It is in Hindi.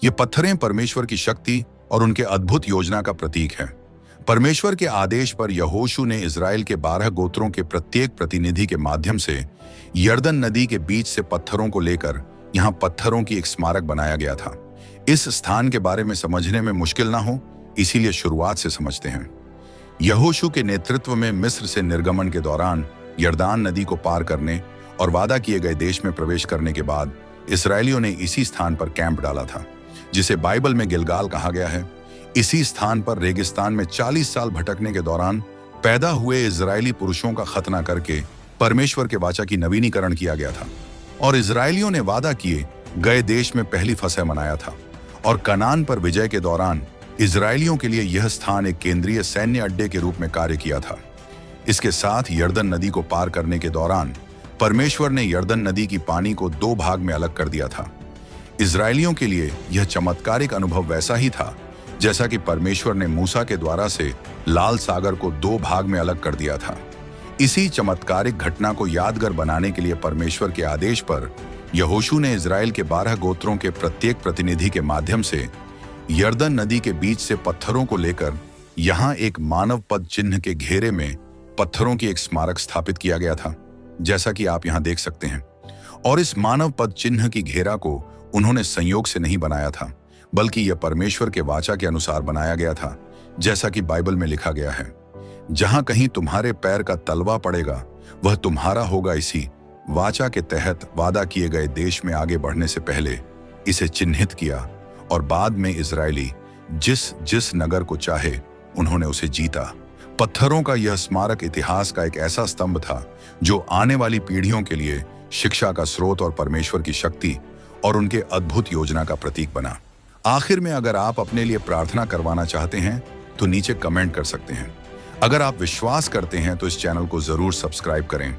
ये पत्थरें परमेश्वर की शक्ति और उनके अद्भुत योजना का प्रतीक है। परमेश्वर के आदेश पर यहोशू ने इजराइल के 12 गोत्रों के प्रत्येक प्रतिनिधि के माध्यम से यरदन नदी के बीच से पत्थरों को लेकर यहाँ पत्थरों की एक स्मारक बनाया गया था। इस स्थान के बारे में समझने में मुश्किल ना हो, इसीलिए शुरुआत से समझते हैं। यहोशू के नेतृत्व में मिस्र से निर्गमन के दौरान यरदान नदी को पार करने और वादा किए गए देश में प्रवेश करने के बाद इसराइलियों ने इसी स्थान पर कैंप डाला था, जिसे बाइबल में गिलगाल कहा गया है। इसी स्थान पर रेगिस्तान में 40 साल भटकने के दौरान पैदा हुए इजरायली पुरुषों का खतना करके परमेश्वर के वाचा की नवीनीकरण किया गया था और इजरायलियों ने वादा किए गए देश में पहली फसह मनाया था। और कनान पर विजय के दौरान इजरायलियों के लिए यह स्थान एक केंद्रीय सैन्य अड्डे के रूप में कार्य किया था। इसके साथ यरदन नदी को पार करने के दौरान परमेश्वर ने यरदन नदी की पानी को 2 भाग में अलग कर दिया था। इजरायलियों के लिए यह चमत्कारिक अनुभव वैसा ही था जैसा कि परमेश्वर ने मूसा के द्वारा से लाल सागर को 2 भाग में अलग कर दिया था। इसी चमत्कारिक घटना को यादगार बनाने के लिए परमेश्वर के आदेश पर यहोशू ने इजराइल के 12 गोत्रों के प्रत्येक प्रतिनिधि के माध्यम से यरदन नदी के बीच से पत्थरों को लेकर यहाँ एक मानव पद चिन्ह के घेरे में पत्थरों की एक स्मारक स्थापित किया गया था, जैसा कि आप यहाँ देख सकते हैं। और इस मानव पद चिन्ह की घेरा को उन्होंने संयोग से नहीं बनाया था, बल्कि यह परमेश्वर के वाचा के अनुसार बनाया गया था, जैसा कि बाइबल में लिखा गया है, जहां कहीं तुम्हारे पैर का तलवा पड़ेगा वह तुम्हारा होगा। इसी वाचा के तहत वादा किए गए देश में आगे बढ़ने से पहले इसे चिन्हित किया और बाद में इजरायली जिस नगर को चाहे उन्होंने उसे जीता। पत्थरों का यह स्मारक इतिहास का एक ऐसा स्तंभ था जो आने वाली पीढ़ियों के लिए शिक्षा का स्रोत और परमेश्वर की शक्ति और उनके अद्भुत योजना का प्रतीक बना। आखिर में अगर आप अपने लिए प्रार्थना करवाना चाहते हैं तो नीचे कमेंट कर सकते हैं। अगर आप विश्वास करते हैं तो इस चैनल को जरूर सब्सक्राइब करें